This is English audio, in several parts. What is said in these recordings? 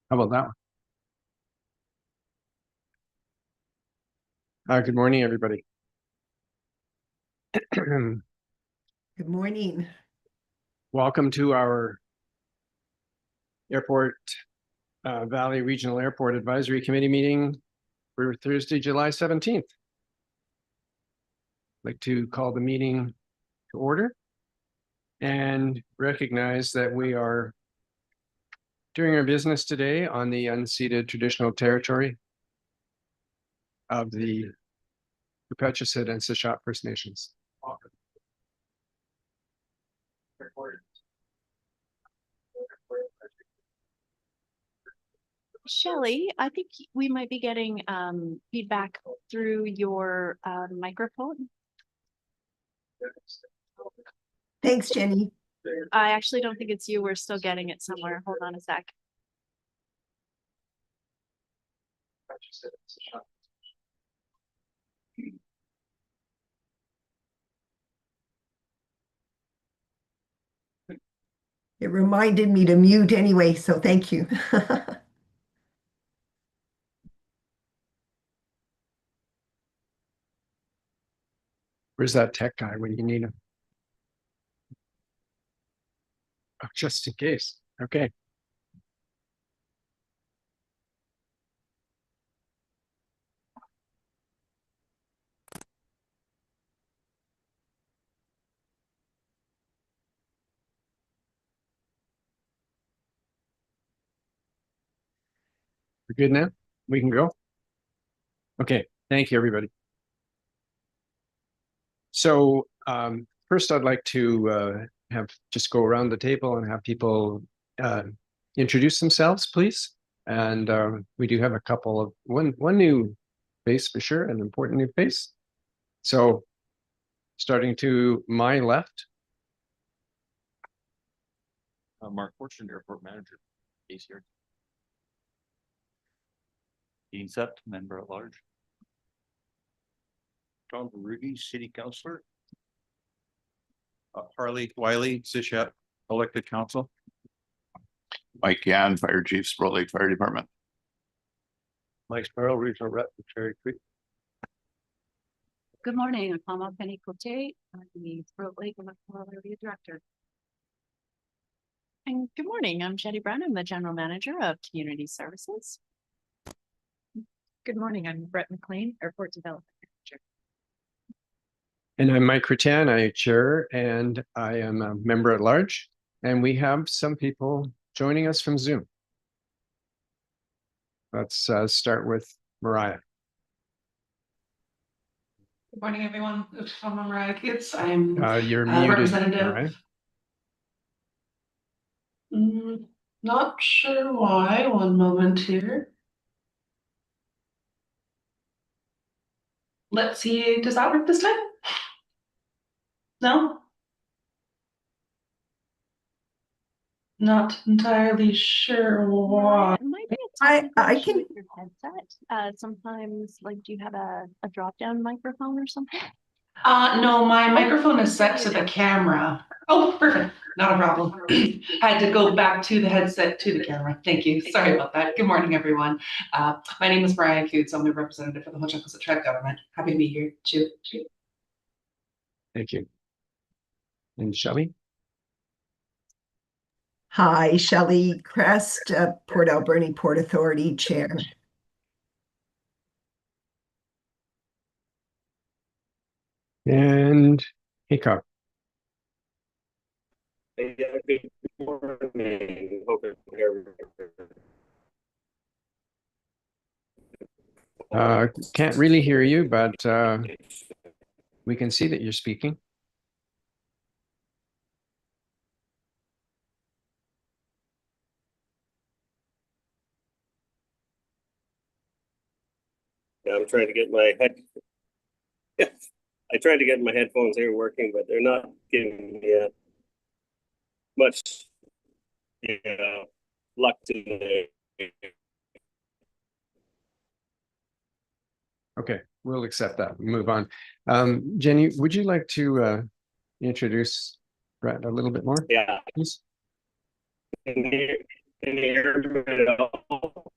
How about that one? Good morning, everybody. Good morning. Welcome to our Airport Valley Regional Airport Advisory Committee meeting for Thursday, July 17th. I'd like to call the meeting to order and recognize that we are doing our business today on the unceded traditional territory of the Upechusett and Sechot First Nations. Shelley, I think we might be getting feedback through your microphone. Thanks, Jenny. I actually don't think it's you. We're still getting it somewhere. Hold on a sec. It reminded me to mute anyway, so thank you. Where's that tech guy when you need him? Oh, just in case. Okay. We're good now? We can go? Okay. Thank you, everybody. So first, I'd like to just go around the table and have people introduce themselves, please. And we do have a couple of one new face for sure, an important new face. So starting to my left. Mark Fortune, Airport Manager, based here. Dean Sept, Member at Large. Tom Rudy, City Councilor. Harley Wiley, Sichet, Elected Council. Mike Yan, Fire Chief, Sproul Lake Fire Department. Mike Sparrow, Regional Rep for Cherry Creek. Good morning. I'm Palma Penny Cote. I'm the Throat Lake Electoral Area Director. And good morning. I'm Jenny Brown. I'm the General Manager of Community Services. Good morning. I'm Brett McLean, Airport Development Manager. And I'm Mike Rutan, I chair, and I am a member at large. And we have some people joining us from Zoom. Let's start with Mariah. Good morning, everyone. I'm Mariah Keats. I'm you're muted, representative. Not sure why. One moment here. Let's see. Does that work this time? No? Not entirely sure why. It might be I can your headset. Sometimes, like, do you have a drop-down microphone or something? No, my microphone is set to the camera. Oh, perfect. Not a problem. I had to go back to the headset to the camera. Thank you. Sorry about that. Good morning, everyone. My name is Mariah Keats. I'm the representative for the Ho-Chunk-Cosit Tribe Government. Happy to be here too. Thank you. And Shelley? Hi, Shelley Crest, Port Alberni Port Authority Chair. And Haycock. Good morning. Can't really hear you, but we can see that you're speaking. Yeah, I'm trying to get my I tried to get my headphones here working, but they're not giving me much luck today. Okay, we'll accept that. Move on. Jenny, would you like to introduce Brett a little bit more? Yeah. Please. Can Can you hear me at all?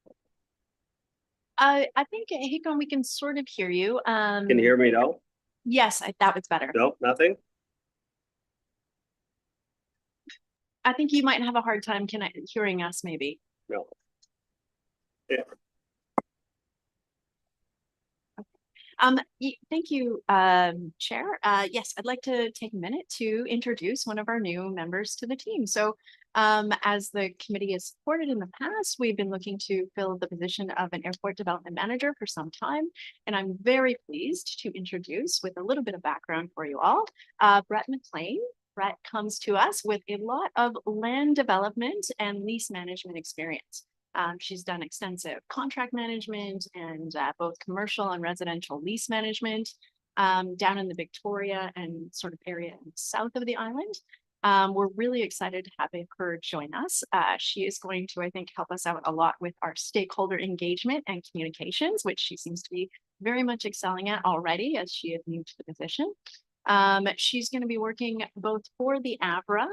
I think, Hikon, we can sort of hear you. Can you hear me now? Yes, that was better. No, nothing? I think you might have a hard time hearing us, maybe. No. Yeah. Thank you, Chair. Yes, I'd like to take a minute to introduce one of our new members to the team. So, as the committee has supported in the past, we've been looking to fill the position of an airport development manager for some time, and I'm very pleased to introduce, with a little bit of background for you all, Brett McLean. Brett comes to us with a lot of land development and lease management experience. She's done extensive contract management and both commercial and residential lease management down in the Victoria and sort of area in the south of the island. We're really excited to have her join us. She is going to, I think, help us out a lot with our stakeholder engagement and communications, which she seems to be very much excelling at already as she is new to the position. She's going to be working both for the AVRA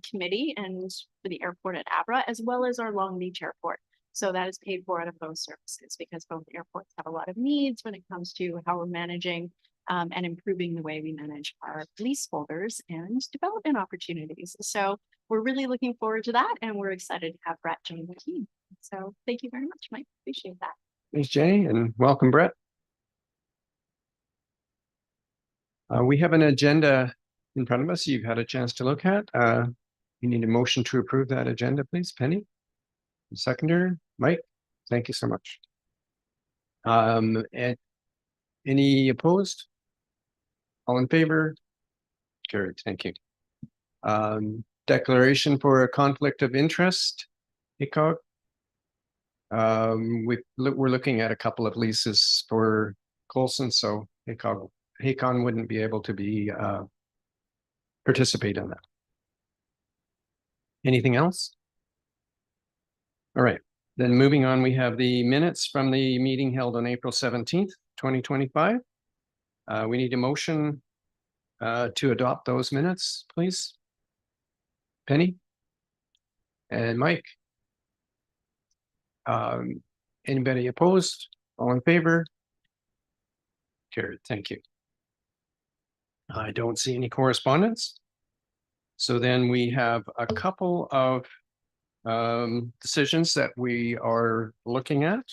committee and for the airport at AVRA, as well as our Long Beach Airport. So that is paid for out of those services because both airports have a lot of needs when it comes to how we're managing and improving the way we manage our leaseholders and development opportunities. So we're really looking forward to that, and we're excited to have Brett join the team. So thank you very much, Mike. Appreciate that. Thanks, Jay, and welcome, Brett. We have an agenda in front of us you've had a chance to look at. You need a motion to approve that agenda, please, Penny. Seconder, Mike, thank you so much. And any opposed? All in favor? Carried, thank you. Declaration for a conflict of interest, HICOG. We're looking at a couple of leases for Colson, so HACON wouldn't be able to be participate in that. Anything else? All right, then moving on, we have the minutes from the meeting held on April 17th, 2025. We need a motion to adopt those minutes, please. Penny and Mike. Anybody opposed? All in favor? Carried, thank you. I don't see any correspondence. So then we have a couple of decisions that we are looking at.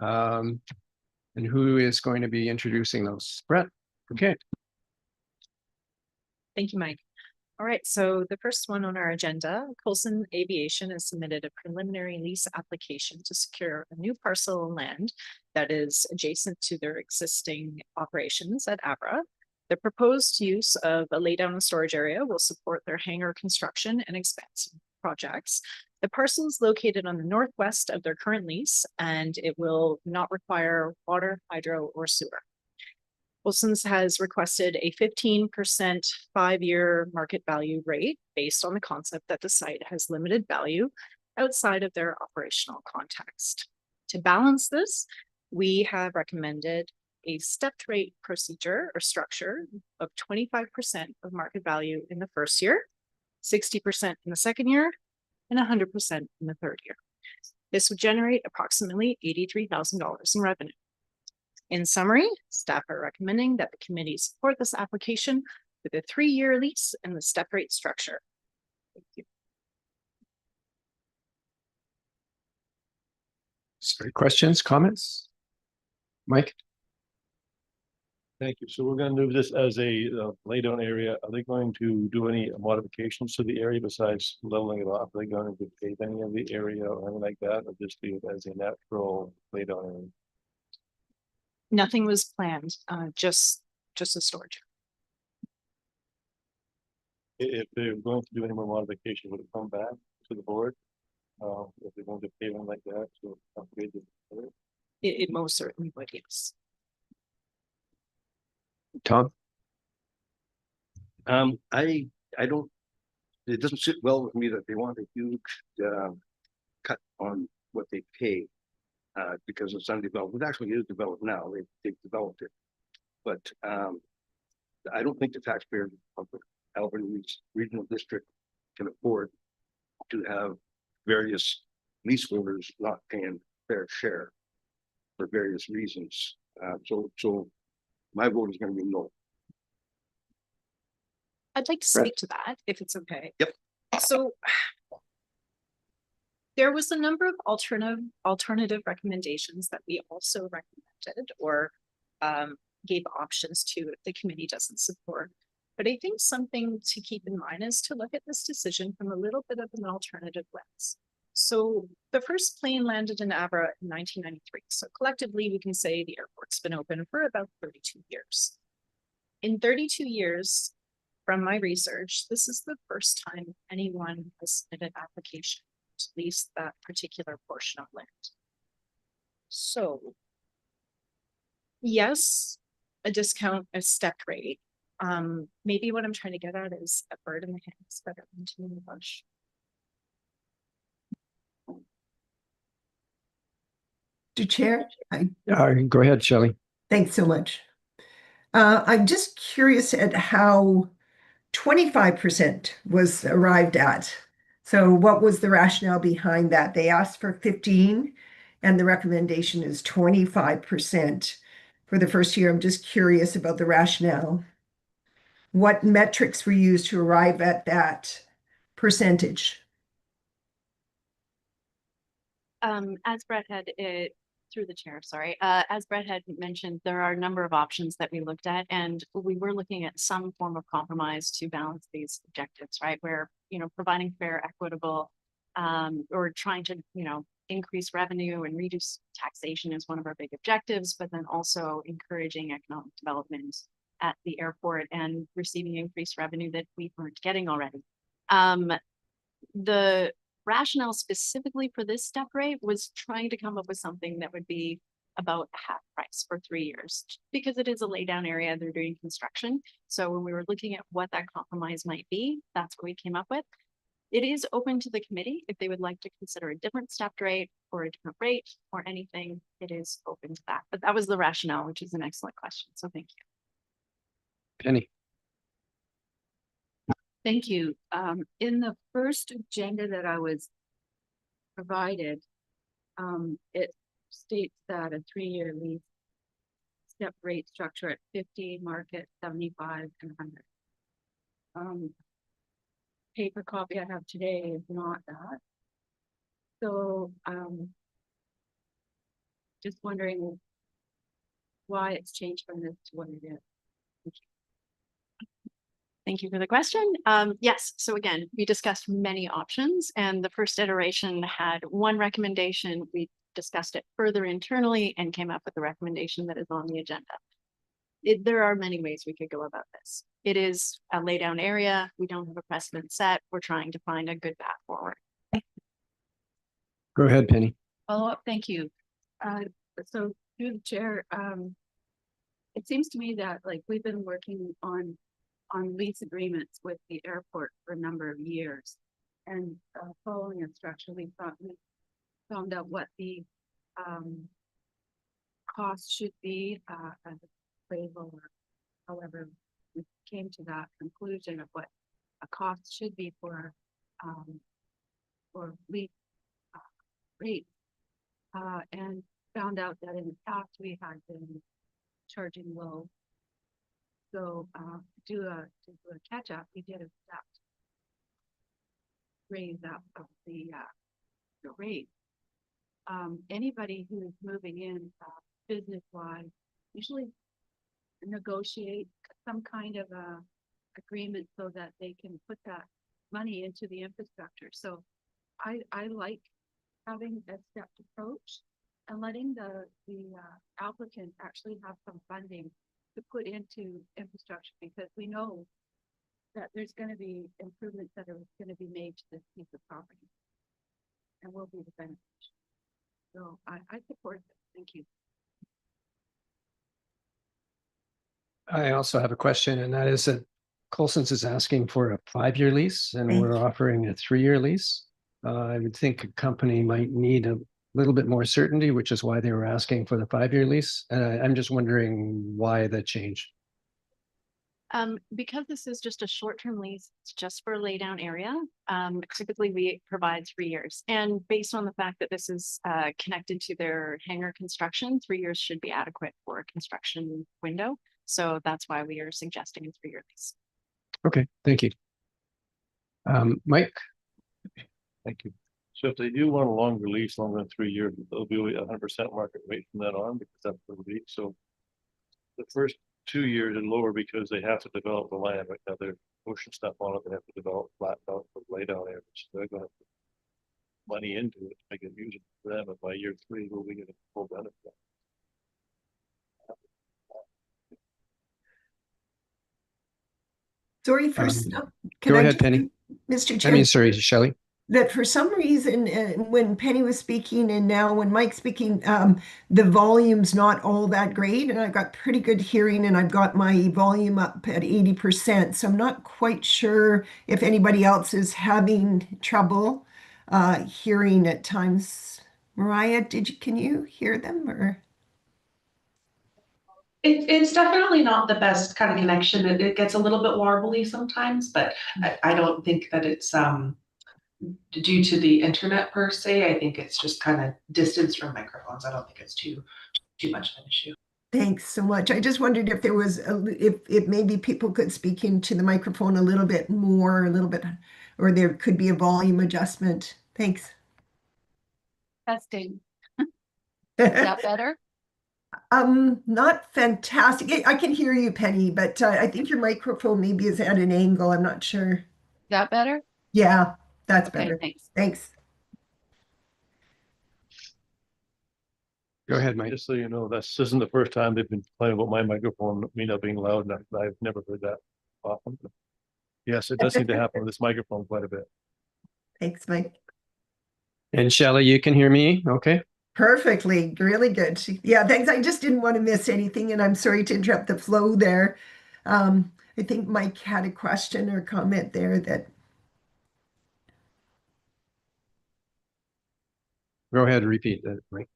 And who is going to be introducing those? Brett, okay. Thank you, Mike. All right, so the first one on our agenda, Colson Aviation has submitted a preliminary lease application to secure a new parcel of land that is adjacent to their existing operations at AVRA. The proposed use of a laydown and storage area will support their hangar construction and expansion projects. The parcel is located on the northwest of their current lease, and it will not require water, hydro, or sewer. Wilson's has requested a 15% 5-year market value rate based on the concept that the site has limited value outside of their operational context. To balance this, we have recommended a stepped rate procedure or structure of 25% of market value in the first year, 60% in the second year, and 100% in the third year. This would generate approximately $83,000 in revenue. In summary, staff are recommending that the committee support this application with a 3-year lease and the step rate structure. Thank you. Sorry, questions, comments? Mike? Thank you. So we're going to move this as a laydown area. Are they going to do any modifications to the area besides leveling it off? Are they going to pave any of the area or anything like that, or just leave it as a natural laydown area? Nothing was planned, just a storage. If they're going to do any more modification, would it come back to the board? If they're going to pave them like that, so upgrade the area? It most certainly would, yes. Tom? I don't, it doesn't sit well with me that they want a huge cut on what they pay because it's undeveloped. It actually is developed now. They've developed it, but I don't think the taxpayers of the Alberta Regional District can afford to have various lease holders not paying fair share for various reasons. So my vote is going to be no. I'd like to Right. speak to that, if it's okay. Yep. So there was a number of alternative recommendations that we also recommended or gave options to if the committee doesn't support. But I think something to keep in mind is to look at this decision from a little bit of an alternative lens. So the first plane landed in AVRA in 1993. So collectively, we can say the airport's been open for about 32 years. In 32 years, from my research, this is the first time anyone has submitted an application to lease that particular portion of land. So yes, a discount, a step rate. Maybe what I'm trying to get at is a bird in the hand is better than two in the bush. Mr. Chair, Go ahead, Shelley. thanks so much. I'm just curious at how 25% was arrived at. So what was the rationale behind that? They asked for 15 and the recommendation is 25% for the first year. I'm just curious about the rationale. What metrics were used to arrive at that percentage? As Brett had through the chair, sorry. As Brett had mentioned, there are a number of options that we looked at, and we were looking at some form of compromise to balance these objectives, right? Where, providing fair, equitable, or trying to, increase revenue and reduce taxation is one of our big objectives, but then also encouraging economic development at the airport and receiving increased revenue that we weren't getting already. The rationale specifically for this step rate was trying to come up with something that would be about half price for 3 years, because it is a laydown area, they're doing construction. So when we were looking at what that compromise might be, that's what we came up with. It is open to the committee if they would like to consider a different stepped rate or a different rate or anything, it is open to that. But that was the rationale, which is an excellent question. So thank you. Penny. Thank you. In the first agenda that I was provided, it states that a 3-year lease step rate structure at 50, market 75 and 100. Paper copy I have today is not that. So just wondering why it's changed from this to what it is. Thank you. Thank you for the question. Yes, so again, we discussed many options and the first iteration had one recommendation. We discussed it further internally and came up with the recommendation that is on the agenda. There are many ways we could go about this. It is a laydown area. We don't have a precedent set. We're trying to find a good path forward. Go ahead, Penny. Follow up, thank you. So through the chair, it seems to me that we've been working on lease agreements with the airport for a number of years, and following a structure, we found out what the cost should be as a appraisal, or however we came to that conclusion of what a cost should be for lease rates, and found out that in the past we had been charging low. So to do a catch up, we did a step raise up of the rate. Anybody who is moving in business wise usually negotiate some kind of a agreement so that they can put that money into the infrastructure. So I like having a stepped approach and letting the applicant actually have some funding to put into infrastructure, because we know that there's going to be improvements that are going to be made to this piece of property and will be the benefit. So I support this. Thank you. I also have a question, and that is that Colson's is asking for a 5-year lease and we're offering a 3-year lease. I would think a company might need a little bit more certainty, which is why they were asking for the 5-year lease. I'm just wondering why the change. Because this is just a short-term lease, it's just for a laydown area. Typically we provide 3 years. And based on the fact that this is connected to their hangar construction, 3 years should be adequate for a construction window. So that's why we are suggesting a 3-year lease. Okay, thank you. Mike, Thank you. So if they do want a longer lease, longer than 3 years, it'll be 100% market rate from that on, because that's the lease. So the first 2 years are lower because they have to develop the land. Right now they're pushing stuff on it. They have to develop flat out for lay down areas. So they're going to put money into it to make it usable for them. And by year 3, we'll be getting full benefit. Sorry, first, can go I ahead, just- Penny. Mr. I Chair? mean, sorry, Shelley. That for some reason, when Penny was speaking and now when Mike's speaking, the volume's not all that great, and I've got pretty good hearing, and I've got my volume up at 80%. So I'm not quite sure if anybody else is having trouble hearing at times. Mariah, can you hear them or? It's definitely not the best kind of connection. It gets a little bit warbly sometimes, but I don't think that it's due to the internet per se. I think it's just kind of distance from microphones. I don't think it's too much of an issue. Thanks so much. I just wondered if there was, if maybe people could speak into the microphone a little bit more, a little bit, or there could be a volume adjustment. Thanks. Testing. Is that better? Not fantastic. I can hear you, Penny, but I think your microphone maybe is at an angle. I'm not sure. Is that better? Yeah, that's Okay, better. thanks. Thanks. Go ahead, Mike. Just so you know, this isn't the first time they've been complaining about my microphone, me not being loud enough. I've never heard that often. Yes, it does seem to happen with this microphone quite a bit. Thanks, Mike. And Shelley, you can hear me? Okay. Perfectly. Really good. Yeah, thanks. I just didn't want to miss anything, and I'm sorry to interrupt the flow there. I think Mike had a question or comment there that. Go ahead, repeat that, Mike.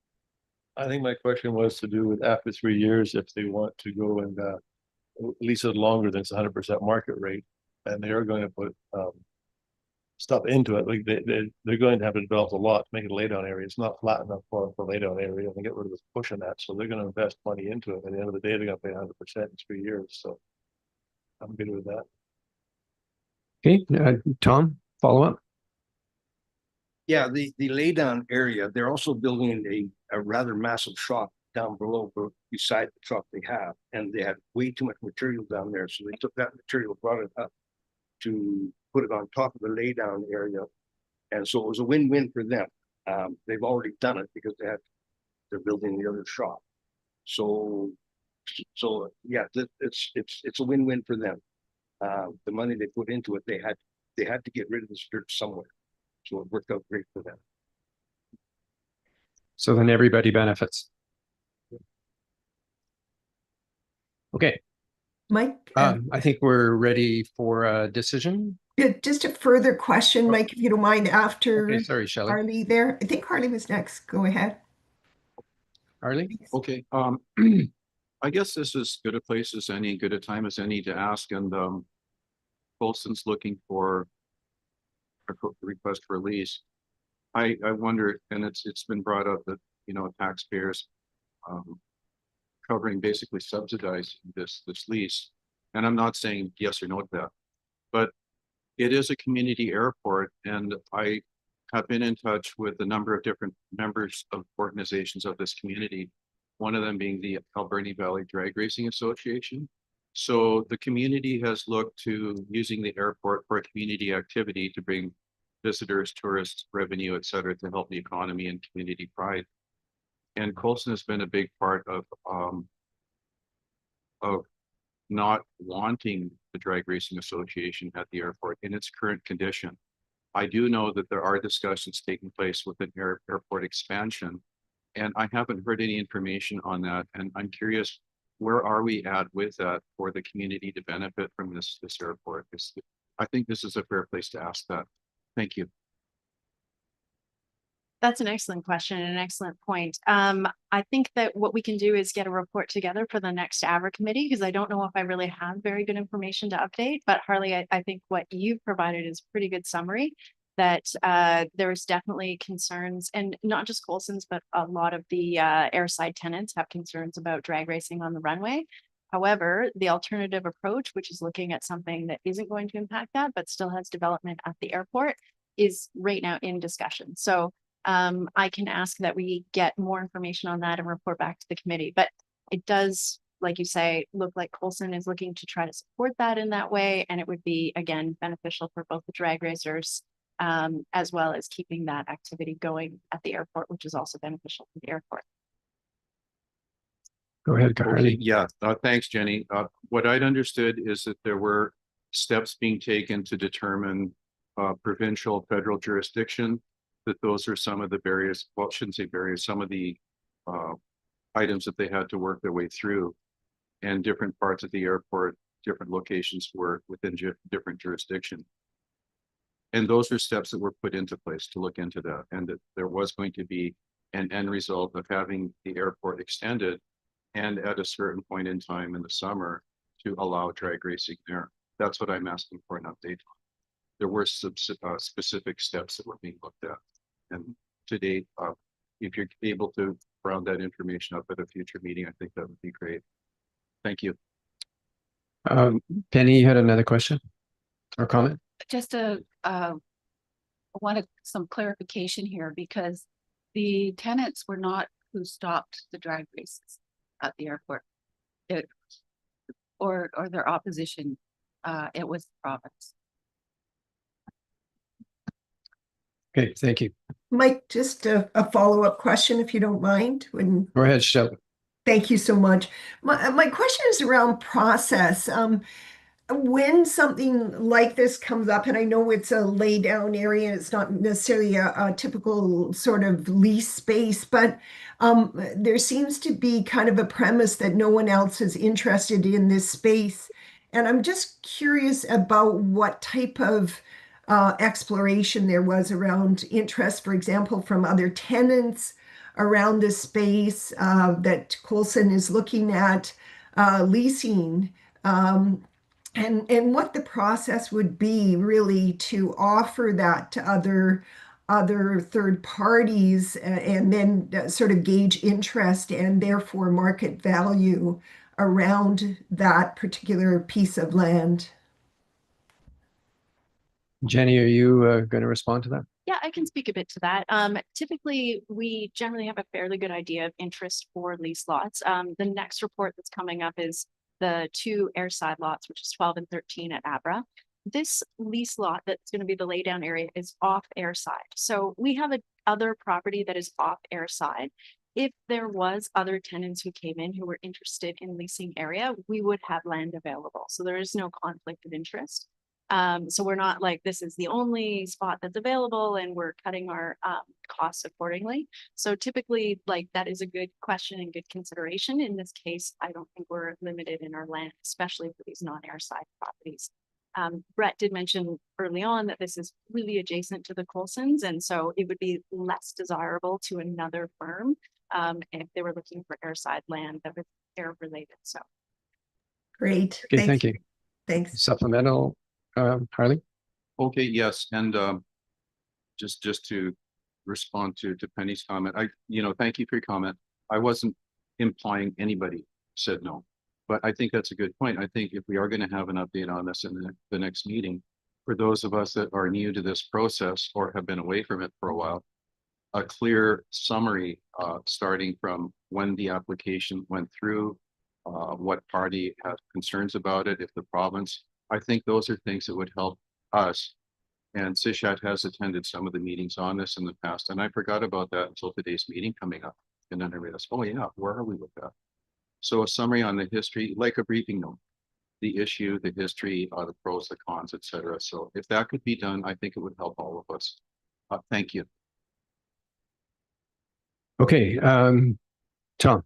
I think my question was to do with after 3 years, if they want to go and lease it longer than it's 100% market rate, and they are going to put stuff into it. Like they're going to have to develop a lot to make it a laydown area. It's not flat enough for laydown area, and they get rid of this pushing that. So they're going to invest money into it. At the end of the day, they're going to pay 100% in 3 years. So I'm good with that. Okay, Tom, follow up. Yeah, the laydown area, they're also building a rather massive shop down below beside the truck they have. And they had way too much material down there. So they took that material, brought it up to put it on top of the laydown area. And so it was a win-win for them. They've already done it because they're building the other shop. So yeah, it's a win-win for them. The money they put into it, they had to get rid of this dirt somewhere. So it worked out great for them. So then everybody benefits. Okay. Mike, I think we're ready for a decision. just a further question, Mike, if you don't mind, after Okay, sorry, Shelley. Harley there. I think Harley was next. Go ahead. Harley? Okay, I guess this is good a place as any, good a time as any to ask, and Colson's looking for a request for a lease. I wonder, and it's been brought up that, you know, taxpayers covering, basically subsidizing this lease. And I'm not saying yes or no to that, but it is a community airport, and I have been in touch with a number of different members of organizations of this community, one of them being the Alberni Valley Drag Racing Association. So the community has looked to using the airport for a community activity to bring visitors, tourists, revenue, et cetera, to help the economy and community pride. And Colson has been a big part of not wanting the Drag Racing Association at the airport in its current condition. I do know that there are discussions taking place with an airport expansion, and I haven't heard any information on that. And I'm curious, where are we at with that for the community to benefit from this airport? I think this is a fair place to ask that. Thank you. That's an excellent question and an excellent point. I think that what we can do is get a report together for the next AVRA committee, because I don't know if I really have very good information to update. But Harley, I think what you've provided is a pretty good summary that there's definitely concerns, and not just Colson's, but a lot of the airside tenants have concerns about drag racing on the runway. However, the alternative approach, which is looking at something that isn't going to impact that, but still has development at the airport, is right now in discussion. So I can ask that we get more information on that and report back to the committee. But it does, like you say, look like Colson is looking to try to support that in that way. And it would be, again, beneficial for both the drag racers as well as keeping that activity going at the airport, which is also beneficial for the airport. Go ahead, Okay, Harley. yeah, thanks, Jenny. What I'd understood is that there were steps being taken to determine provincial, federal jurisdiction, that those are some of the various, well, I shouldn't say various, some of the items that they had to work their way through, and different parts of the airport, different locations were within different jurisdiction. And those are steps that were put into place to look into that, and that there was going to be an end result of having the airport extended, and at a certain point in time in the summer to allow drag racing there. That's what I'm asking for an update on. There were some specific steps that were being looked at. And to date, if you're able to round that information up at a future meeting, I think that would be great. Thank you. Penny, you had another question or comment? Just I wanted some clarification here, because the tenants were not who stopped the drag races at the airport. Or their opposition. It was the province. Okay, thank you. Mike, just a follow-up question, if you don't mind. Go ahead, Shelley. Thank you so much. My question is around process. When something like this comes up, and I know it's a lay down area, it's not necessarily a typical sort of lease space, but there seems to be kind of a premise that no one else is interested in this space. And I'm just curious about what type of exploration there was around interest, for example, from other tenants around this space that Colson is looking at leasing. And what the process would be really to offer that to other third parties, and then sort of gauge interest and therefore market value around that particular piece of land. Jenny, are you going to respond to that? Yeah, I can speak a bit to that. Typically, we generally have a fairly good idea of interest for lease lots. The next report that's coming up is the 2 airside lots, which is 12 and 13 at AVRA. This lease lot that's going to be the laydown area is off airside. So we have other property that is off airside. If there was other tenants who came in who were interested in leasing area, we would have land available. So there is no conflict of interest. So we're not like, this is the only spot that's available and we're cutting our costs accordingly. So typically, like, that is a good question and good consideration. In this case, I don't think we're limited in our land, especially for these non-airside properties. Brett did mention early on that this is really adjacent to the Colsons, and so it would be less desirable to another firm if they were looking for airside land that was air related. So Great. Okay, thank you. Thanks. Supplemental, Harley? Okay, yes, and just to respond to Penny's comment, thank you for your comment. I wasn't implying anybody said no, but I think that's a good point. I think if we are going to have an update on this in the next meeting, for those of us that are new to this process or have been away from it for a while, a clear summary starting from when the application went through, what party has concerns about it, if the province. I think those are things that would help us. And Sishat has attended some of the meetings on this in the past, and I forgot about that until today's meeting coming up. And then I realized, oh yeah, where are we with that? So a summary on the history, like a briefing note, the issue, the history, the pros, the cons, etc. So if that could be done, I think it would help all of us. Thank you. Okay, Tom,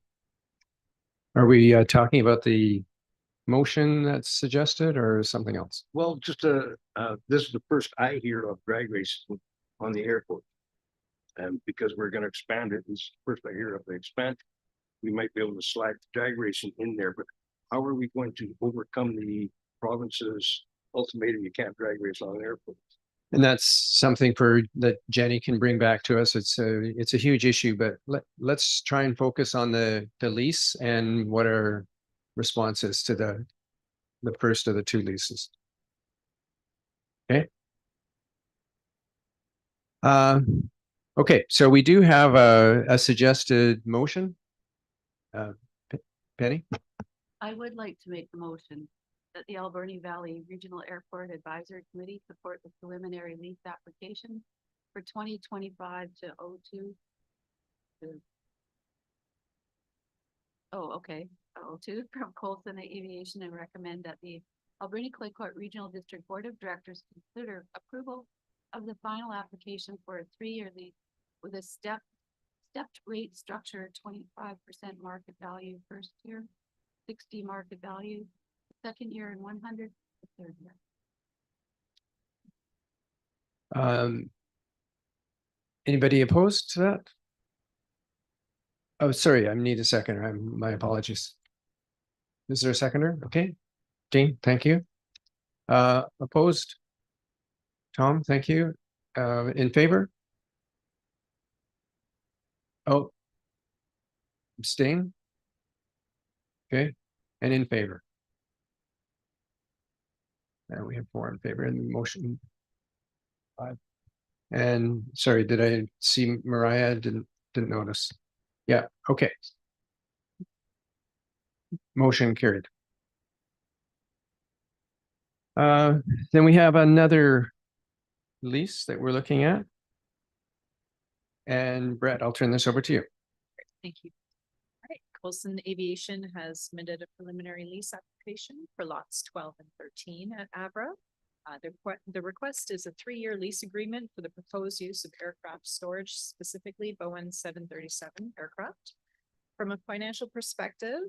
are we talking about the motion that's suggested or something else? Well, just this is the first I hear of drag race on the airport. And because we're gonna expand it, this first I hear of the expansion, we might be able to slide drag racing in there, but how are we going to overcome the province's ultimatum, you can't drag race on an airport? And that's something for that Jenny can bring back to us. It's a huge issue, but let's try and focus on the lease and what our response is to the first of the two leases. Okay. Okay, so we do have a suggested motion. Penny? I would like to make the motion that the Alberni Valley Regional Airport Advisory Committee support the preliminary lease application for 2025 to 02. Okay, 02 from Colson Aviation, and recommend that the Alberni Clay Court Regional District Board of Directors consider approval of the final application for a 3-year lease with a stepped rate structure, 25% market value first year, 60 market value second year, and 100 the third year. Anybody opposed to that? Oh, sorry, I need a seconder. My apologies. Is there a seconder? Okay. Dean, thank you. Opposed? Tom, thank you. In favor? Oh. Abstain? Okay, and in favor? And we have 4 in favor and the motion. 5. And sorry, did I see Mariah? Didn't notice. Yeah, okay. Motion carried. Then we have another lease that we're looking at. And Brett, I'll turn this over to you. Thank you. All right, Colson Aviation has submitted a preliminary lease application for lots 12 and 13 at AVRA. The request is a 3-year lease agreement for the proposed use of aircraft storage, specifically Boeing 737 aircraft. From a financial perspective,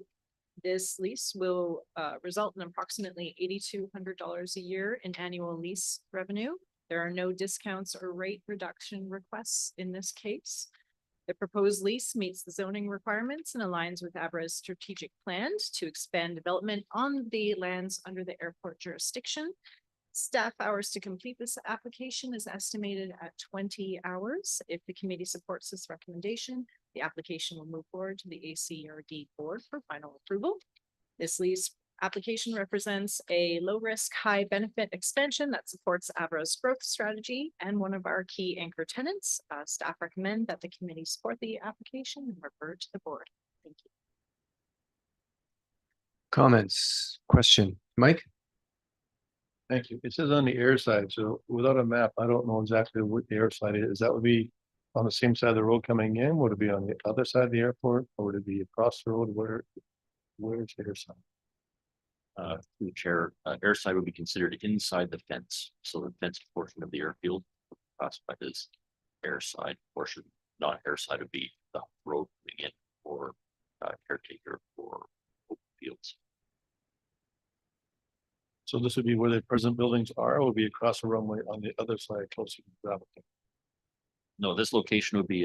this lease will result in approximately $8,200 a year in annual lease revenue. There are no discounts or rate reduction requests in this case. The proposed lease meets the zoning requirements and aligns with AVRA's strategic plan to expand development on the lands under the airport jurisdiction. Staff hours to complete this application is estimated at 20 hours. If the committee supports this recommendation, the application will move forward to the ACRD board for final approval. This lease application represents a low-risk, high-benefit expansion that supports AVRA's growth strategy and one of our key anchor tenants. Staff recommend that the committee support the application and refer to the board. Thank you. Comments, question, Mike? Thank you. It says on the air side, so without a map, I don't know exactly what the air side is. That would be on the same side of the road coming in? Would it be on the other side of the airport, or would it be across the road? Where's the air side? Through the chair, airside would be considered inside the fence. So the fenced portion of the airfield classified as airside portion. Non-airside would be the road coming in for caretaker for open fields. So this would be where the present buildings are, or would be across the runway on the other side closer to the gravel pit? No, this location would be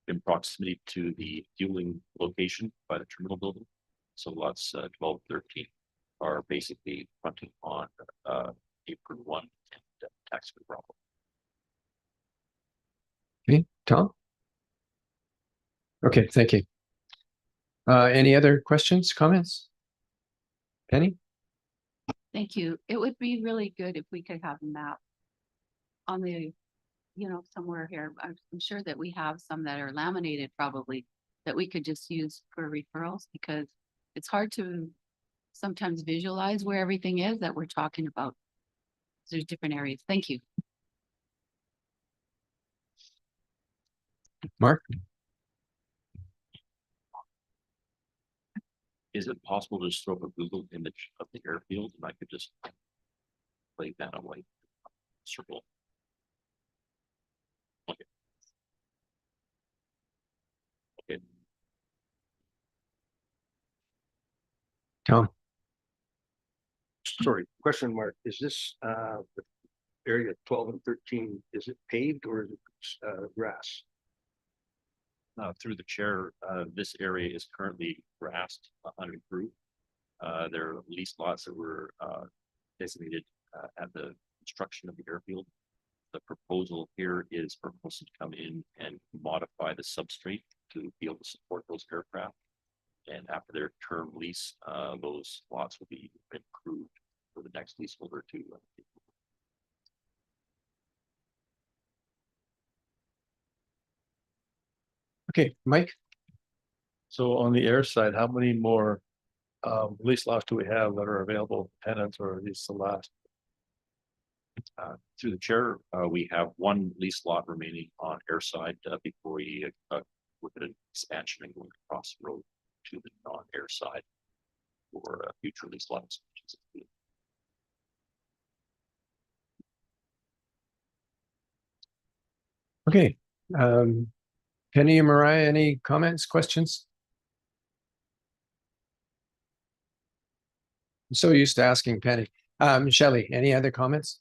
in proximity to the fueling location by the terminal building. So lots 12, 13 are basically fronting on apron 1 and taxiway Bravo. Okay, Tom? Okay, thank you. Any other questions, comments? Penny? Thank you. It would be really good if we could have a map on the, somewhere here. I'm sure that we have some that are laminated probably that we could just use for referrals, because it's hard to sometimes visualize where everything is that we're talking about. There's different areas. Thank you. Mark? Is it possible to just throw up a Google image of the airfield and I could just play that on white circle? Okay. Okay. Tom? Sorry, question mark. Is this the area 12 and 13, is it paved or is it grass? Through the chair, this area is currently grassed, unimproved. There are lease lots that were designated at the construction of the airfield. The proposal here is for us to come in and modify the substrate to be able to support those aircraft. And after their term lease, those lots will be improved for the next leaseholder to. Okay, Mike? So on the air side, how many more lease lots do we have that are available tenants, or are these the last? Through the chair, we have one lease lot remaining on airside before we look at an expansion and going across the road to the non-air side for future lease lots. Okay. Penny and Mariah, any comments, questions? I'm so used to asking Penny. Shelley, any other comments?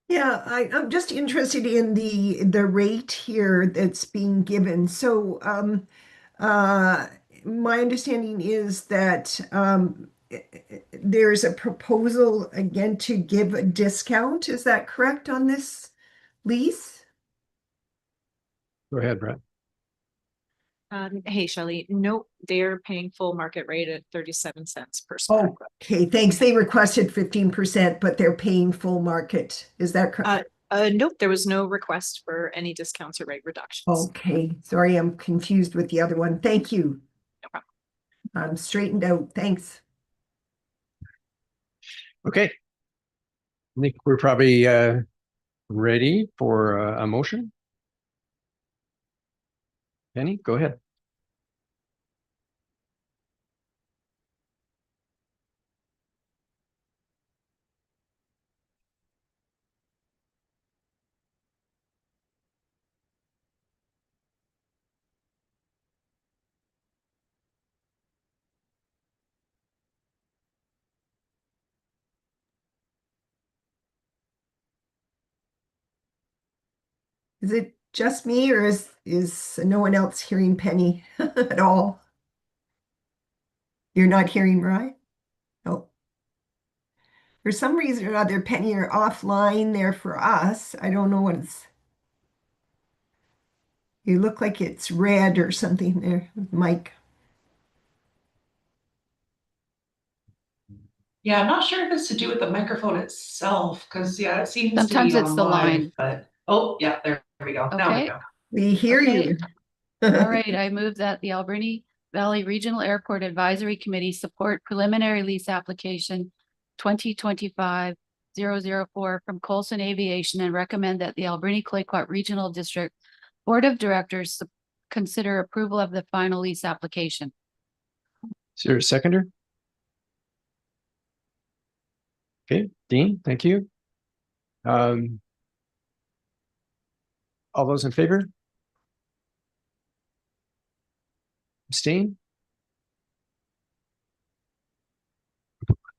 Yeah, I'm just interested in the rate here that's being given. So my understanding is that there's a proposal again to give a discount. Is that correct on this lease? Go ahead, Brett. Hey, Shelley, nope, they're paying full market rate at 37 cents per square Oh, okay, thanks. They requested 15%, but they're paying full market. Is that correct? Nope, there was no request for any discounts or rate reductions. Okay, sorry, I'm confused with the other one. Thank you. No problem. I'm straightened out. Thanks. Okay. I think we're probably ready for a motion. Penny, go ahead. Is it just me or is no one else hearing Penny at all? You're not hearing Mariah? No. For some reason or other, Penny, you're offline there for us. I don't know what it's. You look like it's red or something there, Mike. Yeah, I'm not sure if it's to do with the microphone itself, because yeah, it seems Sometimes to be it's on the live, line. but oh yeah, there we go. Now we Okay. go. We hear Okay. you. All right, I move that the Alberni Valley Regional Airport Advisory Committee support preliminary lease application 2025-004 from Colson Aviation and recommend that the Alberni Clayoquot Regional District Board of Directors consider approval of the final lease application. Is there a seconder? Okay, Dean, thank you. All those in favor? Abstain?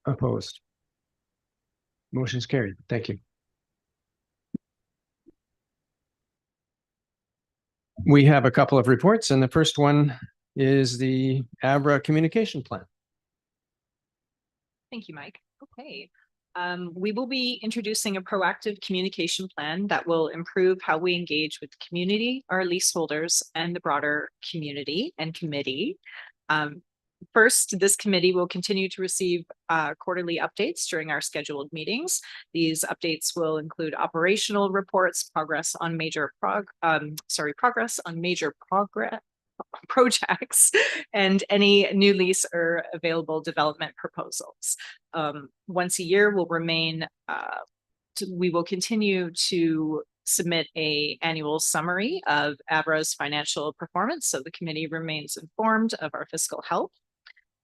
Opposed? Motion's carried. Thank you. We have a couple of reports, and the first one is the AVRA communication plan. Thank you, Mike. Okay. We will be introducing a proactive communication plan that will improve how we engage with the community, our leaseholders, and the broader community and committee. First, this committee will continue to receive quarterly updates during our scheduled meetings. These updates will include operational reports, progress on major projects, and any new lease or available development proposals. Once a year we will continue to submit an annual summary of AVRA's financial performance, so the committee remains informed of our fiscal health.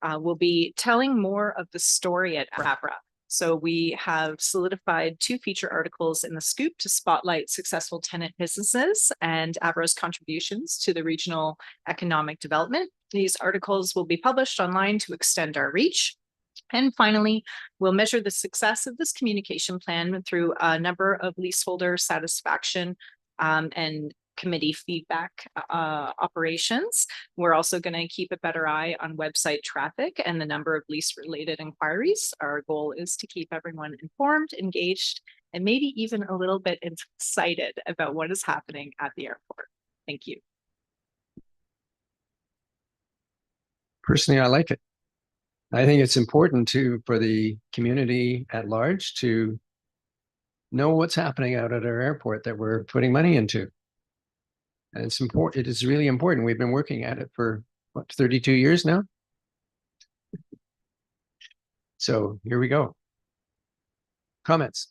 We'll be telling more of the story at AVRA. So we have solidified 2 feature articles in the Scoop to spotlight successful tenant businesses and AVRA's contributions to the regional economic development. These articles will be published online to extend our reach. And finally, we'll measure the success of this communication plan through a number of leaseholder satisfaction and committee feedback operations. We're also going to keep a better eye on website traffic and the number of lease-related inquiries. Our goal is to keep everyone informed, engaged, and maybe even a little bit excited about what is happening at the airport. Thank you. Personally, I like it. I think it's important for the community at large to know what's happening out at our airport that we're putting money into. And it's important. It is really important. We've been working at it for what, 32 years now? So here we go. Comments?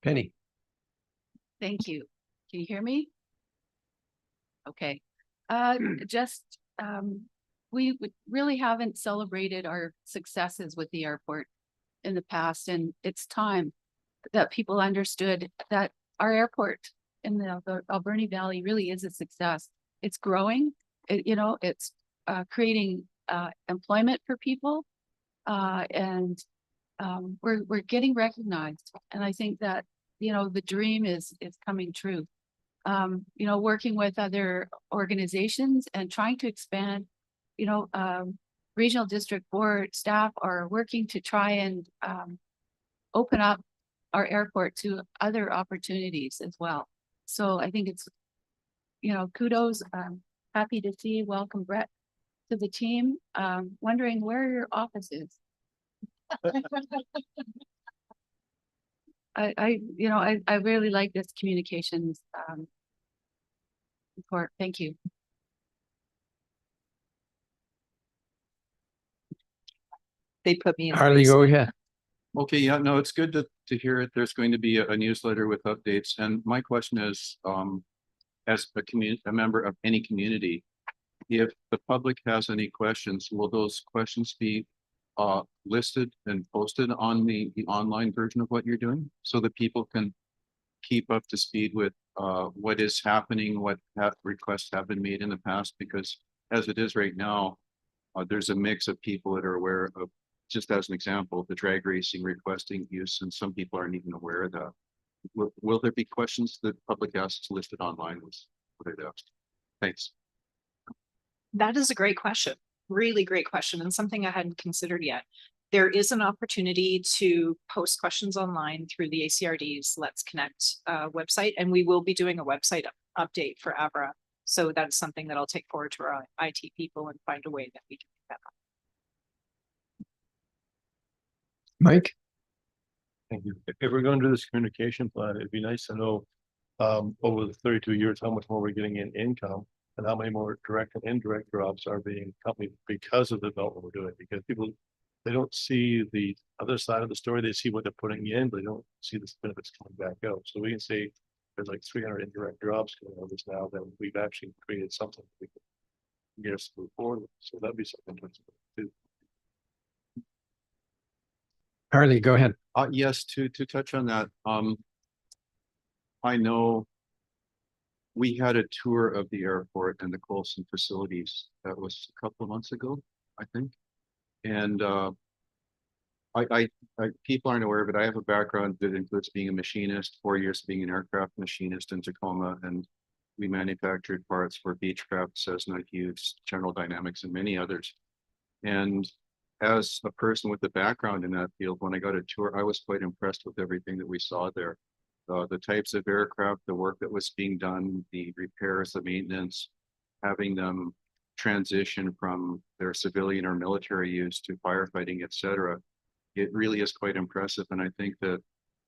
Penny. Thank you. Can you hear me? Okay. We really haven't celebrated our successes with the airport in the past, and it's time that people understood that our airport in the Alberni Valley really is a success. It's growing. It's creating employment for people, and we're getting recognized. And I think that the dream is coming true. Working with other organizations and trying to expand, regional district board staff are working to try and open up our airport to other opportunities as well. So I think it's, kudos. Happy to see, welcome Brett to the team. Wondering where your office is. I really like this communications report. Thank you. They put me in. Harley, go ahead. Okay, yeah, no, it's good to hear it. There's going to be a newsletter with updates. And my question is, as a member of any community, if the public has any questions, will those questions be listed and posted on the online version of what you're doing so that people can keep up to speed with what is happening, what requests have been made in the past? Because as it is right now, there's a mix of people that are aware of, just as an example, the drag racing requesting use, and some people aren't even aware of that. Will there be questions that public asks listed online? Was what I'd asked. Thanks. That is a great question. Really great question, and something I hadn't considered yet. There is an opportunity to post questions online through the ACRD's Let's Connect website, and we will be doing a website update for AVRA. So that's something that I'll take forward to our IT people and find a way that we can do that. Mike? Thank you. If we're going to do this communication plan, it'd be nice to know over the 32 years how much more we're getting in income and how many more direct and indirect jobs are being accompanied because of the development we're doing. Because people, they don't see the other side of the story. They see what they're putting in, but they don't see the benefits coming back out. So we can say there's like 300 indirect jobs coming out of this now, then we've actually created something we can get us to move forward with. So that'd be something to do. Harley, go ahead. Yes, to touch on that, I know we had a tour of the airport and the Coulson facilities. That was a couple of months ago, I think. And people aren't aware of it. I have a background that includes being a machinist, 4 years being an aircraft machinist in Tacoma, and we manufactured parts for Beechcraft, Cessna, Hughes, General Dynamics, and many others. And as a person with a background in that field, when I got a tour, I was quite impressed with everything that we saw there. The types of aircraft, the work that was being done, the repairs, the maintenance, having them transition from their civilian or military use to firefighting, etc. It really is quite impressive. And I think that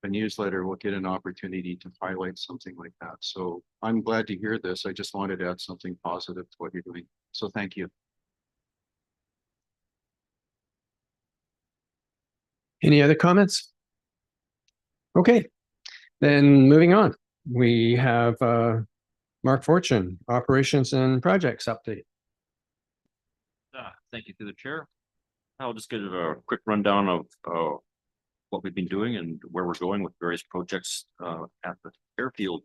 a newsletter will get an opportunity to highlight something like that. So I'm glad to hear this. I just wanted to add something positive to what you're doing. So thank you. Any other comments? Okay, then moving on. We have Mark Fortune, Operations and Projects Update. Thank you to the chair. I'll just give a quick rundown of what we've been doing and where we're going with various projects at the airfield.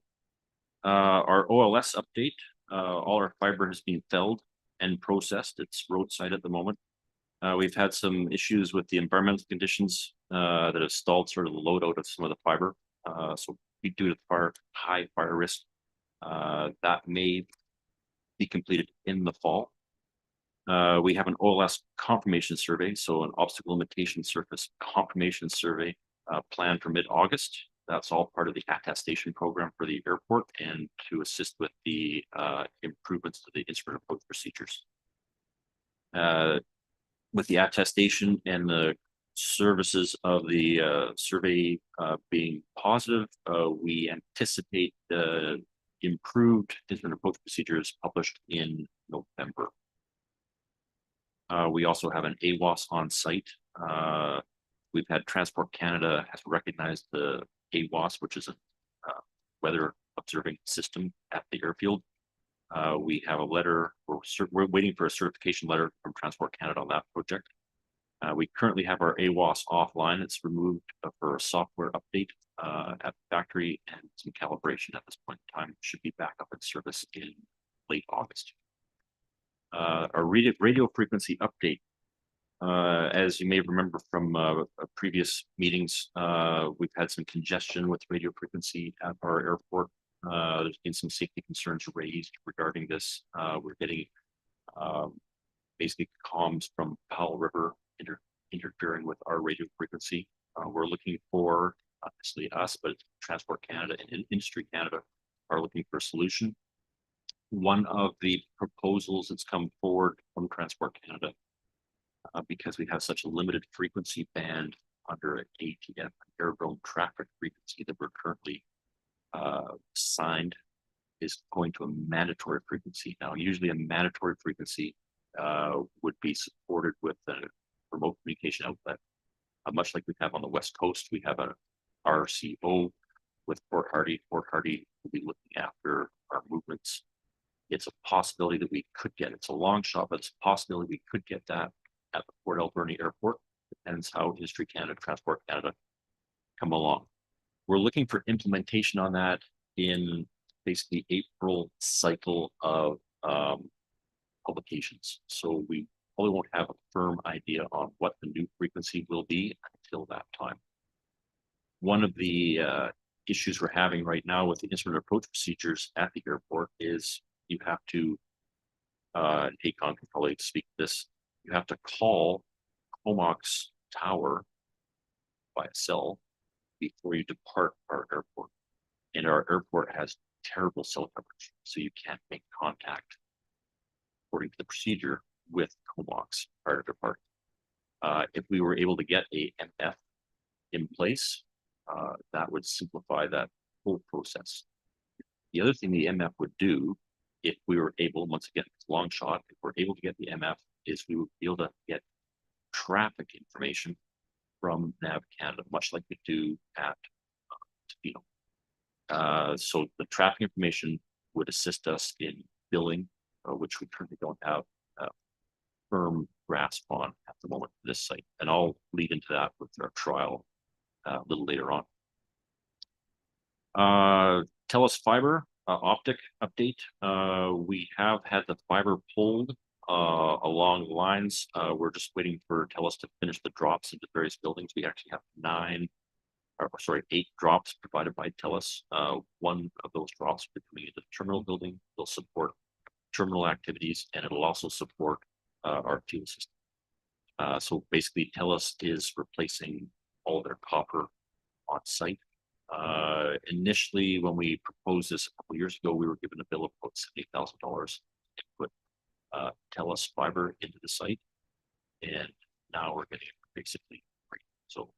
Our OLS update, all our fiber has been felled and processed. It's roadside at the moment. We've had some issues with the environmental conditions that have stalled sort of the load out of some of the fiber. So due to high fire risk, that may be completed in the fall. We have an OLS confirmation survey, so an obstacle limitation surface confirmation survey planned for mid-August. That's all part of the attestation program for the airport and to assist with the improvements to the instrument approach procedures. With the attestation and the services of the survey being positive, we anticipate improved instrument approach procedures published in November. We also have an AWAS on site. We've had Transport Canada has recognized the AWAS, which is a weather observing system at the airfield. We have a letter, we're waiting for a certification letter from Transport Canada on that project. We currently have our AWAS offline. It's removed for a software update at the factory and some calibration at this point in time. Should be back up in service in late August. Our radio frequency update. As you may remember from previous meetings, we've had some congestion with radio frequency at our airport. There's been some safety concerns raised regarding this. We're getting basically comms from Powell River interfering with our radio frequency. We're looking for, obviously us, but Transport Canada and Industry Canada are looking for a solution. One of the proposals that's come forward from Transport Canada, because we have such a limited frequency band under an ATF, airborne traffic frequency that we're currently signed, is going to a mandatory frequency. Now, usually a mandatory frequency would be supported with a remote communication outlet. Much like we have on the West Coast, we have a RCO with Port Hardy. Port Hardy will be looking after our movements. It's a possibility that we could get, it's a long shot, but it's a possibility we could get that at the Port Alberni Airport. Depends how Industry Canada, Transport Canada come along. We're looking for implementation on that in basically April cycle of publications. So we probably won't have a firm idea on what the new frequency will be until that time. One of the issues we're having right now with the instrument approach procedures at the airport is you have to, Acon can probably speak to this, you have to call Comox Tower by a cell before you depart our airport. And our airport has terrible cell coverage, so you can't make contact according to the procedure with Comox prior to depart. If we were able to get a MF in place, that would simplify that whole process. The other thing the MF would do, if we were able, once again, it's a long shot, if we're able to get the MF, is we would be able to get traffic information from Nav Canada, much like we do at Tofino. So the traffic information would assist us in billing, which we currently don't have a firm grasp on at the moment for this site. And I'll lead into that with our trial a little later on. TELUS Fiber optic update. We have had the fiber pulled along the lines. We're just waiting for TELUS to finish the drops into various buildings. We actually have 8 drops provided by TELUS. One of those drops will be coming into the terminal building. They'll support terminal activities, and it'll also support our fuel system. So basically, TELUS is replacing all of their copper on site. Initially, when we proposed this a couple years ago, we were given a bill of about $70,000 to put TELUS fiber into the site, and now we're getting it basically free. So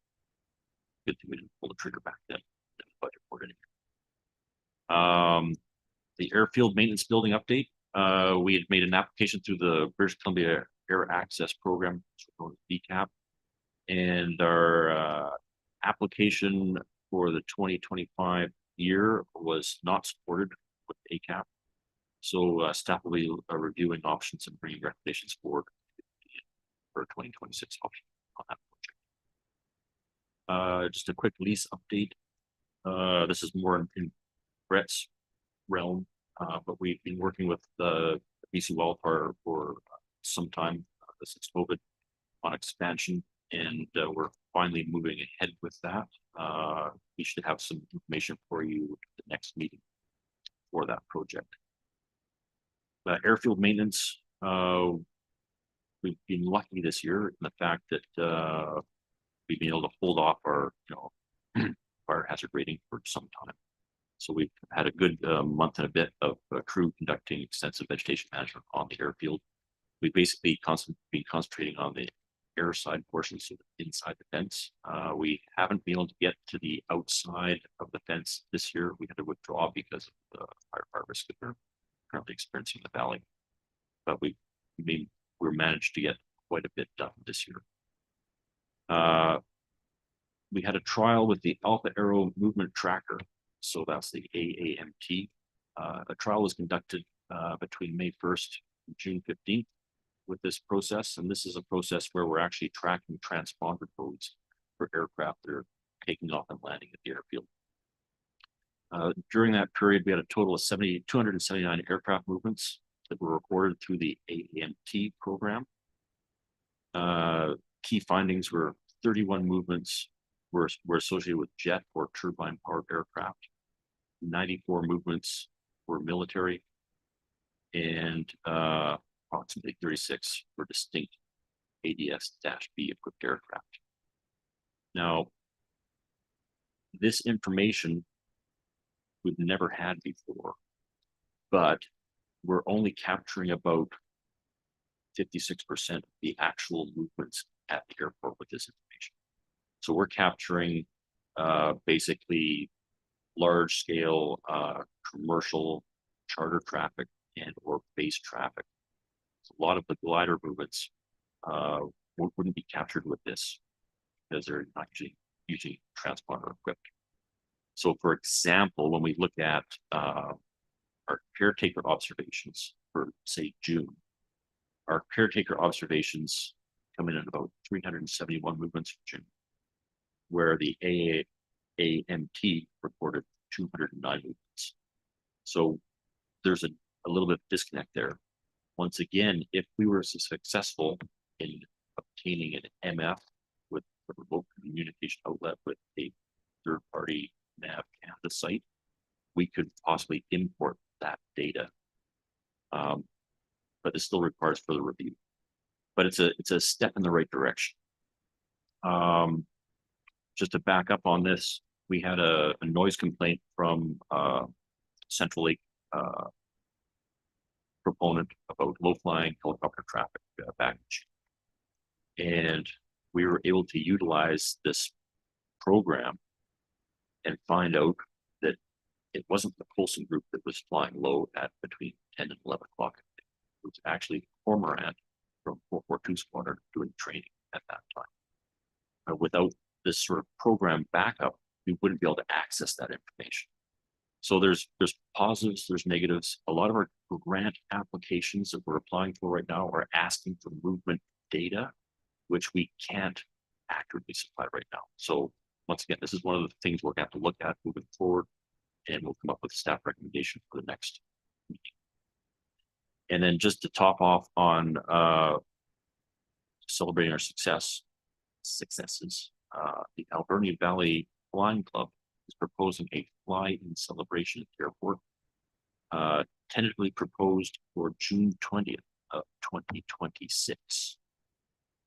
good thing we didn't pull the trigger back then. The budget for it. The airfield maintenance building update. We had made an application through the British Columbia Air Access Program, DCAP, and our application for the 2025 year was not supported with ACAP. So staff will be reviewing options and bringing recommendations forward for 2026 option on that project. Just a quick lease update. This is more in Brett's realm, but we've been working with the BC Wildfire for some time since COVID on expansion, and we're finally moving ahead with that. We should have some information for you at the next meeting for that project. Airfield maintenance, we've been lucky this year in the fact that we've been able to hold off our, fire hazard rating for some time. So we've had a good month and a bit of crew conducting extensive vegetation management on the airfield. We've basically been concentrating on the air side portions of inside the fence. We haven't been able to get to the outside of the fence this year. We had to withdraw because of the fire risk that we're currently experiencing in the valley. But we managed to get quite a bit done this year. We had a trial with the Alpha Aero Movement Tracker. So that's the AAMT. A trial was conducted between May 1st and June 15th with this process. And this is a process where we're actually tracking transponder codes for aircraft that are taking off and landing at the airfield. During that period, we had a total of 279 aircraft movements that were recorded through the AAMT program. Key findings were 31 movements were associated with jet or turbine powered aircraft. 94 movements were military, and approximately 36 were distinct ADS-B equipped aircraft. Now, this information we've never had before, but we're only capturing about 56% of the actual movements at the airport with this information. So we're capturing basically large scale commercial charter traffic and or base traffic. A lot of the glider movements wouldn't be captured with this because they're not usually transponder equipped. So for example, when we look at our caretaker observations for say June, our caretaker observations come in at about 371 movements for June, where the AAMT reported 209 movements. So there's a little bit of disconnect there. Once again, if we were successful in obtaining an MF with a remote communication outlet with a third-party NAV Canada site, we could possibly import that data. But this still requires further review. But it's a step in the right direction. Just to back up on this, we had a noise complaint from Central Lake proponent about low-flying helicopter traffic back in June. And we were able to utilize this program and find out that it wasn't the Coulson group that was flying low at between 10 and 11 o'clock. It was actually Cormorant from 442 Squadron doing training at that time. Without this sort of program backup, we wouldn't be able to access that information. So there's positives, there's negatives. A lot of our grant applications that we're applying for right now are asking for movement data, which we can't accurately supply right now. So once again, this is one of the things we're going to have to look at moving forward, and we'll come up with a staff recommendation for the next meeting. And then just to top off on celebrating our successes, the Alberni Valley Flying Club is proposing a fly-in celebration at the airport, tentatively proposed for June 20th of 2026.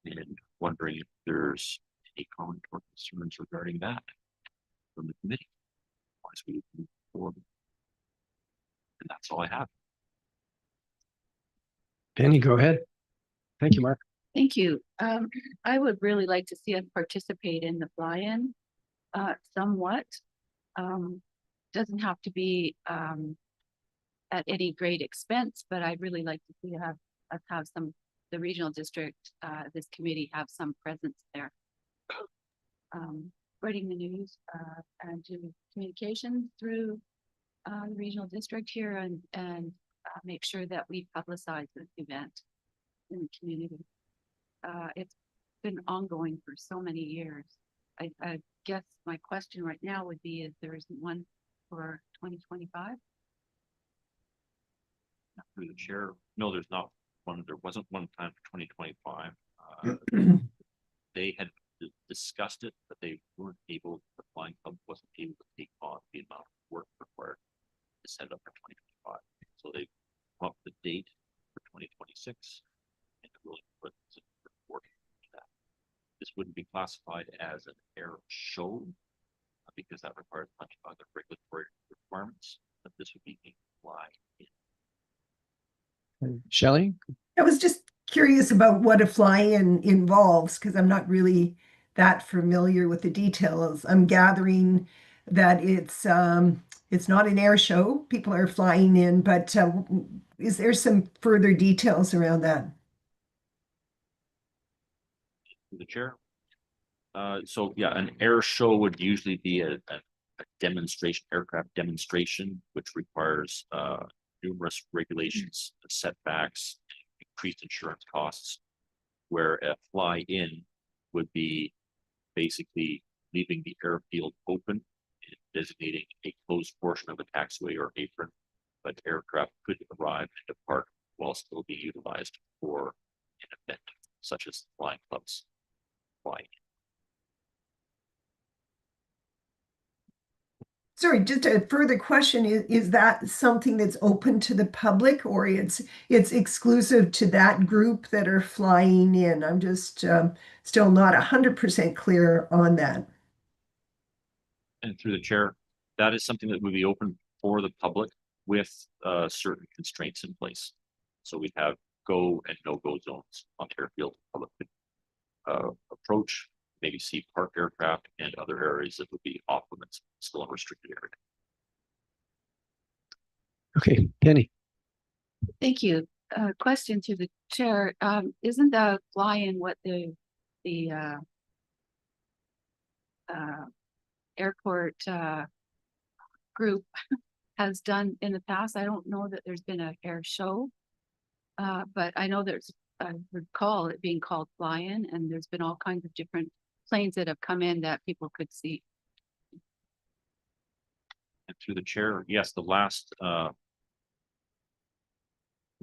And wondering if there's any comment or concerns regarding that from the committee as we move forward. And that's all I have. Penny, go ahead. Thank you, Mark. Thank you. I would really like to see us participate in the fly-in somewhat. Doesn't have to be at any great expense, but I'd really like to see us have some, the regional district, this committee have some presence there. Spreading the news and do communication through the regional district here and make sure that we publicize this event in the community. It's been ongoing for so many years. I guess my question right now would be, is there isn't one for 2025? Through the chair, no, there's not one. There wasn't one planned for 2025. They had discussed it, but they weren't able, the flying club wasn't able to take on the amount of work required to set it up for 2025. So they come up with the date for 2026 and they're willing to put some work into that. This wouldn't be classified as an air show because that requires a bunch of other regulatory requirements, but this would be a fly in. Shelley? I was just curious about what a fly-in involves because I'm not really that familiar with the details. I'm gathering that it's not an air show. People are flying in, but is there some further details around that? The chair. So yeah, an air show would usually be a demonstration, aircraft demonstration, which requires numerous regulations, setbacks, increased insurance costs, where a fly-in would be basically leaving the airfield open and designating a closed portion of a taxiway or apron, but aircraft could arrive and depart while still being utilized for an event such as the flying club's flying. Sorry, just a further question. Is that something that's open to the public or it's exclusive to that group that are flying in? I'm just still not 100% clear on that. And through the chair, that is something that would be open for the public with certain constraints in place. So we have go and no-go zones on the airfield. Public could approach, maybe see parked aircraft and other areas that would be off limits, still a restricted area. Okay, Kenny. Thank you. Question to the chair. Isn't the fly-in what the airport group has done in the past? I don't know that there's been an air show, but I know I recall it being called fly-in, and there's been all kinds of different planes that have come in that people could see. And through the chair, yes, the last was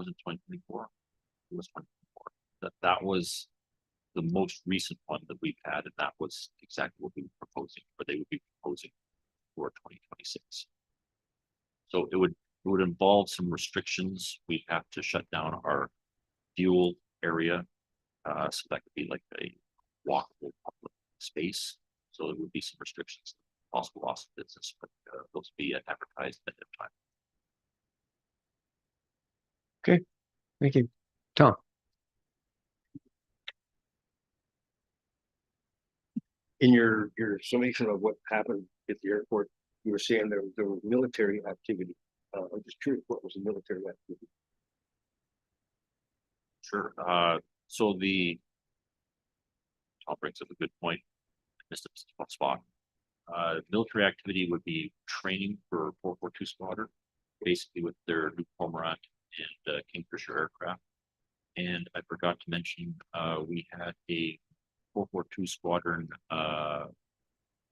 it 2024? It was 2024. That was the most recent one that we've had, and that was exactly what we were proposing, or they would be proposing for 2026. So it would involve some restrictions. We'd have to shut down our fuel area, so that could be like a walkable public space. So there would be some restrictions, possible loss of business, but those would be advertised at that time. Okay, thank you. Tom? In your summation of what happened at the airport, you were saying there was military activity. I'm just curious, what was the military activity? Sure. So Tom brings up a good point. Missed a spot. Military activity would be training for 442 Squadron, basically with their new Cormorant and Kingfisher aircraft. And I forgot to mention, we had a 442 Squadron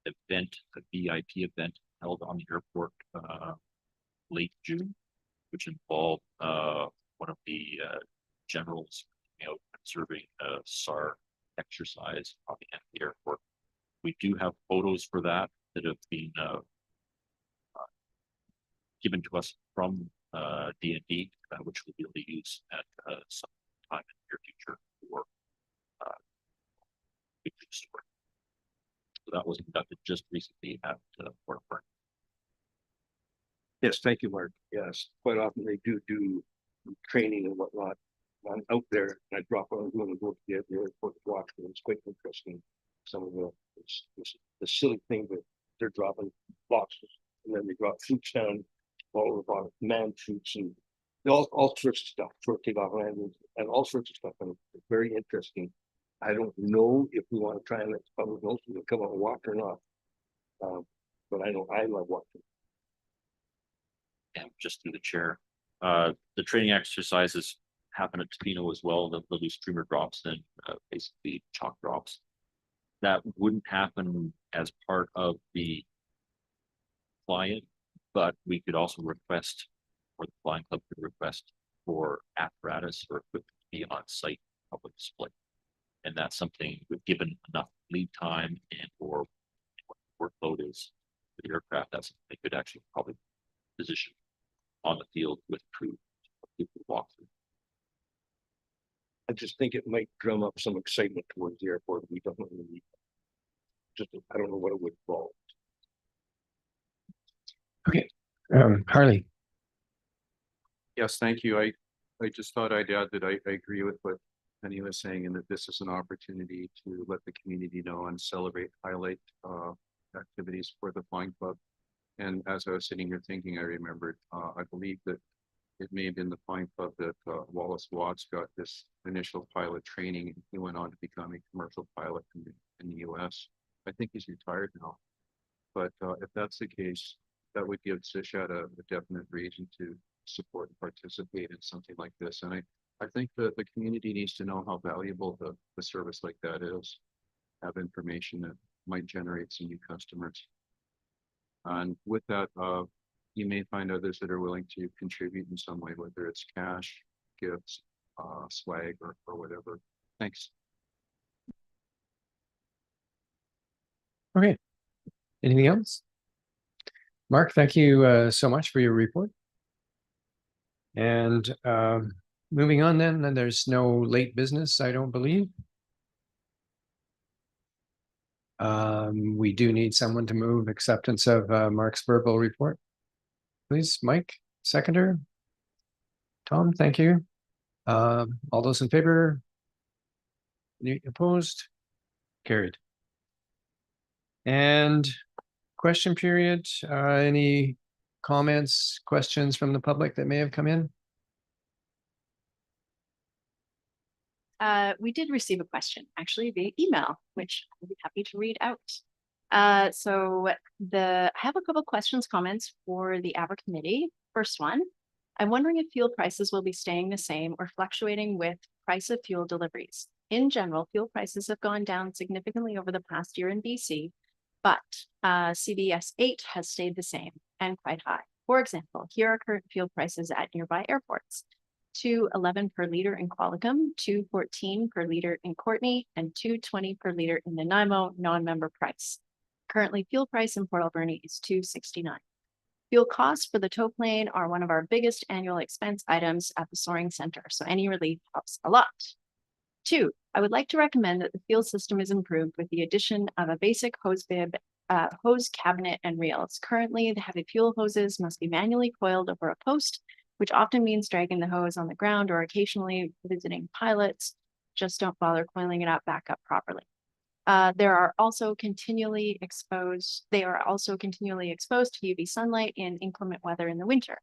event, a VIP event held on the airport late June, which involved one of the generals out observing a SAR exercise on the end of the airport. We do have photos for that have been given to us from D&D, which we'll be able to use at some time in the near future for picture story. So that was conducted just recently at Port Burn. Yes, thank you, Mark. Yes, quite often they do training and whatnot. I'm out there and I drop on and go to the airport to watch it. It's quite interesting. Some of the silly thing that they're dropping boxes and then they drop troops down all over the bottom, manned troops and all sorts of stuff, short takeoff landings and all sorts of stuff. And it's very interesting. I don't know if we want to try and let the public know so they come out and watch or not. But I know I love watching. And just through the chair, the training exercises happen at Topino as well. They'll do streamer drops and basically chalk drops. That wouldn't happen as part of the fly-in, but we could also request, or the flying club could request for apparatus or equipment to be on site public display. And that's something we've given enough lead time and or what the workload is for the aircraft, that's something they could actually probably position on the field with crew. People walk through. I just think it might drum up some excitement towards the airport. We don't really need. Just, I don't know what it would involve. Okay, Harley. Yes, thank you. I just thought I'd add that I agree with what Penny was saying, and that this is an opportunity to let the community know and celebrate, highlight activities for the flying club. And as I was sitting here thinking, I remembered, I believe that it may have been the flying club that Wallace Watts got this initial pilot training, and he went on to become a commercial pilot in the US. I think he's retired now. But if that's the case, that would give Sishat a definite reason to support and participate in something like this. And I think that the community needs to know how valuable the service like that is, have information that might generate some new customers. And with that, you may find others that are willing to contribute in some way, whether it's cash, gifts, swag, or whatever. Thanks. Okay. Anything else? Mark, thank you so much for your report. And moving on then there's no late business, I don't believe. We do need someone to move acceptance of Mark's verbal report. Please, Mike, seconder. Tom, thank you. All those in favor? Any opposed? Carried. And question period. Any comments, questions from the public that may have come in? We did receive a question actually via email, which I'll be happy to read out. So I have a couple questions, comments for the AVRA committee. First one, I'm wondering if fuel prices will be staying the same or fluctuating with price of fuel deliveries. In general, fuel prices have gone down significantly over the past year in BC, but CBS 8 has stayed the same and quite high. For example, here are current fuel prices at nearby airports. $2.11 per liter in Qualicum, $2.14 per liter in Courtenay, and $2.20 per liter in Nanaimo non-member price. Currently, fuel price in Port Alberni is $2.69. Fuel costs for the tow plane are one of our biggest annual expense items at the Soaring Center, so any relief helps a lot. 2, I would like to recommend that the fuel system is improved with the addition of a basic hose bib, hose cabinet, and reels. Currently, the heavy fuel hoses must be manually coiled over a post, which often means dragging the hose on the ground, or occasionally visiting pilots just don't bother coiling it up back up properly. They are also continually exposed to UV sunlight in inclement weather in the winter.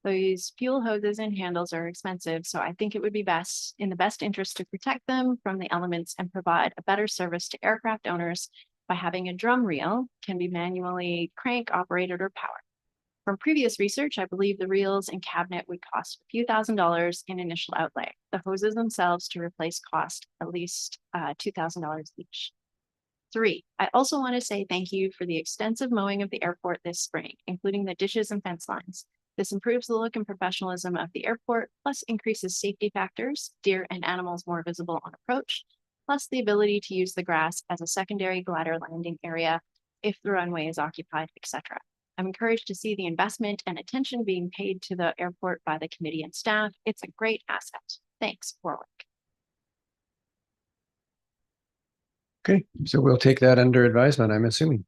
These fuel hoses and handles are expensive, so I think it would be in the best interest to protect them from the elements and provide a better service to aircraft owners by having a drum reel can be manually crank operated or powered. From previous research, I believe the reels and cabinet would cost a few $1,000s in initial outlay. The hoses themselves to replace cost at least $2,000 each. 3, I also want to say thank you for the extensive mowing of the airport this spring, including the ditches and fence lines. This improves the look and professionalism of the airport, plus increases safety factors, deer and animals more visible on approach, plus the ability to use the grass as a secondary glider landing area if the runway is occupied, etc. I'm encouraged to see the investment and attention being paid to the airport by the committee and staff. It's a great asset. Thanks, Warwick. Okay, so we'll take that under advisement, I'm assuming.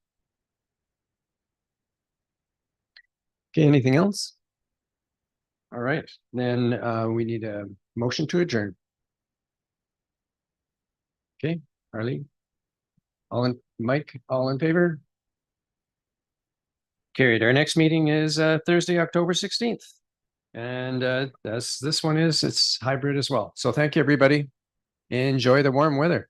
Okay, anything else? All right, then we need a motion to adjourn. Okay, Harley. Mike, all in favor? Carried. Our next meeting is Thursday, October 16th. And as this one is, it's hybrid as well. So thank you, everybody. Enjoy the warm weather.